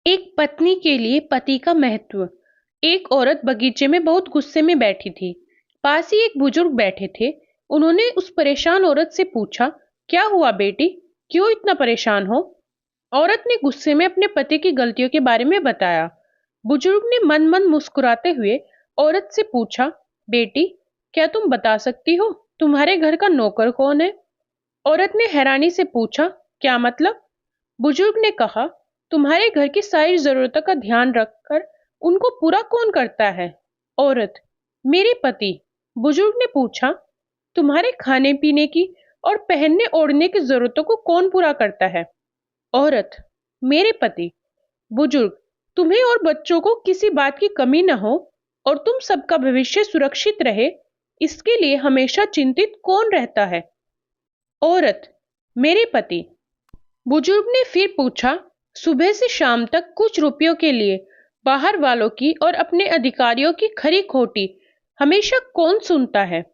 एक पत्नी के लिए पति का महत्व। एक औरत बगीचे में बहुत गुस्से में बैठी थी। पास ही एक बुजुर्ग बैठे थे। उन्होंने उस परेशान औरत से पूछा, क्या हुआ बेटी, क्यों इतना परेशान हो? औरत ने गुस्से में अपने पति की गलतियों के बारे में बताया। बुजुर्ग ने मन मन मुस्कुराते हुए औरत से पूछा, बेटी, क्या तुम बता सकती हो तुम्हारे घर का नौकर कौन है? औरत ने हैरानी से पूछा, क्या मतलब? बुजुर्ग ने कहा, तुम्हारे घर की सारी जरूरतों का ध्यान रखकर उनको पूरा कौन करता है? औरत, मेरे पति। बुजुर्ग ने पूछा, तुम्हारे खाने पीने की और पहनने ओढ़ने की जरूरतों को कौन पूरा करता है? औरत, मेरे पति। बुजुर्ग, तुम्हें और बच्चों को किसी बात की कमी न हो और तुम सबका भविष्य सुरक्षित रहे, इसके लिए हमेशा चिंतित कौन रहता है? औरत, मेरे पति। बुजुर्ग ने फिर पूछा, सुबह से शाम तक कुछ रुपयों के लिए बाहर वालों की और अपने अधिकारियों की खरी खोटी हमेशा कौन सुनता है?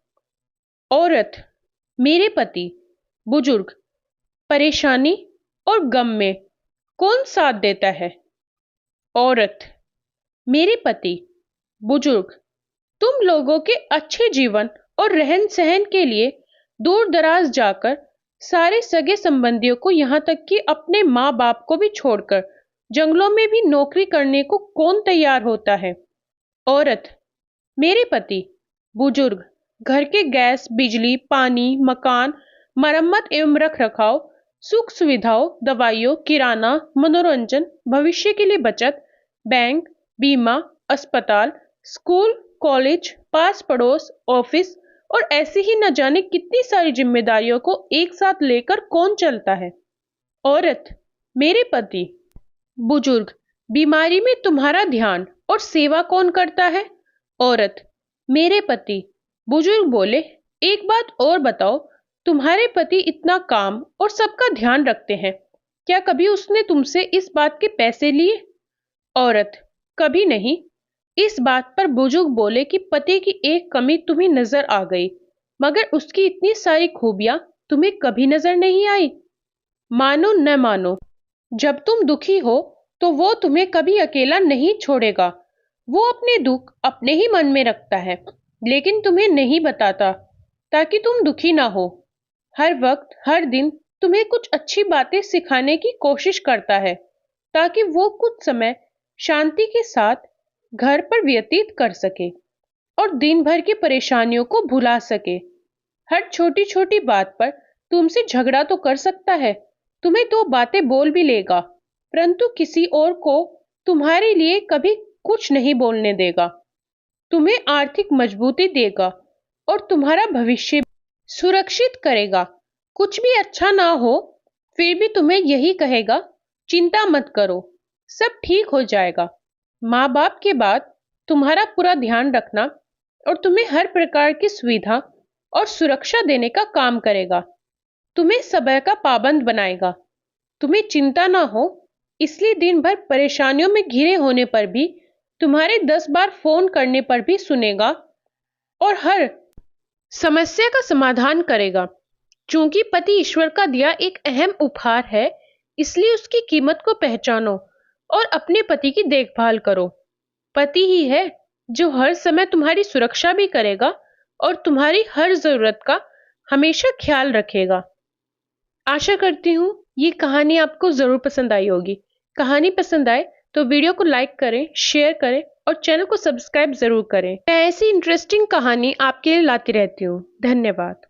औरत, मेरे पति। बुजुर्ग, परेशानी और गम में कौन साथ देता है? औरत, मेरे पति। बुजुर्ग, तुम लोगों के अच्छे जीवन और रहन सहन के लिए दूर दराज जाकर सारे सगे संबंधियों को यहाँ तक कि अपने माँ बाप को भी छोड़कर जंगलों में भी नौकरी करने को कौन तैयार होता है? औरत, मेरे पति। बुजुर्ग, घर के गैस, बिजली, पानी, मकान, मरम्मत एवं रख रखाव, सुख सुविधाओं, दवाइयों, किराना, मनोरंजन, भविष्य के लिए बचत, बैंक, बीमा, अस्पताल, स्कूल, कॉलेज, पास पड़ोस, ऑफिस और ऐसी ही न जाने कितनी सारी जिम्मेदारियों को एक साथ लेकर कौन चलता है? औरत, मेरे पति। बुजुर्ग, बीमारी में तुम्हारा ध्यान और सेवा कौन करता है? औरत, मेरे पति। बुजुर्ग बोले, एक बात और बताओ, तुम्हारे पति इतना काम और सबका ध्यान रखते हैं, क्या कभी उसने तुमसे इस बात के पैसे लिए? औरत, कभी नहीं। इस बात पर बुजुर्ग बोले कि पति की एक कमी तुम्हें नजर आ गई, मगर उसकी इतनी सारी खूबियां तुम्हें कभी नजर नहीं आई। मानो न मानो, जब तुम दुखी हो तो वो तुम्हें कभी अकेला नहीं छोड़ेगा। वो अपने दुख अपने ही मन में रखता है, लेकिन तुम्हें नहीं बताता ताकि तुम दुखी ना हो। हर वक्त हर दिन तुम्हें कुछ अच्छी बातें सिखाने की कोशिश करता है ताकि वो कुछ समय शांति के साथ घर पर व्यतीत कर सके और दिन भर की परेशानियों को भुला सके। हर छोटी छोटी बात पर तुमसे झगड़ा तो कर सकता है, तुम्हें दो बातें बोल भी लेगा, परंतु किसी और को तुम्हारे लिए कभी कुछ नहीं बोलने देगा। तुम्हें आर्थिक मजबूती देगा और तुम्हारा भविष्य सुरक्षित करेगा। कुछ भी अच्छा ना हो फिर भी तुम्हें यही कहेगा, चिंता मत करो, सब ठीक हो जाएगा। माँ बाप के बाद तुम्हारा पूरा ध्यान रखना और तुम्हें हर प्रकार की सुविधा और सुरक्षा देने का काम करेगा। तुम्हें समय का पाबंद बनाएगा। तुम्हें चिंता ना हो, इसलिए दिन भर परेशानियों में घिरे होने पर भी तुम्हारे 10 बार फोन करने पर भी सुनेगा और हर समस्या का समाधान करेगा। चूंकि पति ईश्वर का दिया एक अहम उपहार है, इसलिए उसकी कीमत को पहचानो और अपने पति की देखभाल करो। पति ही है जो हर समय तुम्हारी सुरक्षा भी करेगा और तुम्हारी हर जरूरत का हमेशा ख्याल रखेगा। आशा करती हूँ ये कहानी आपको जरूर पसंद आई होगी। कहानी पसंद आए तो वीडियो को लाइक करें, शेयर करें और चैनल को सब्सक्राइब जरूर करें। मैं ऐसी इंटरेस्टिंग कहानी आपके लिए लाती रहती हूँ। धन्यवाद।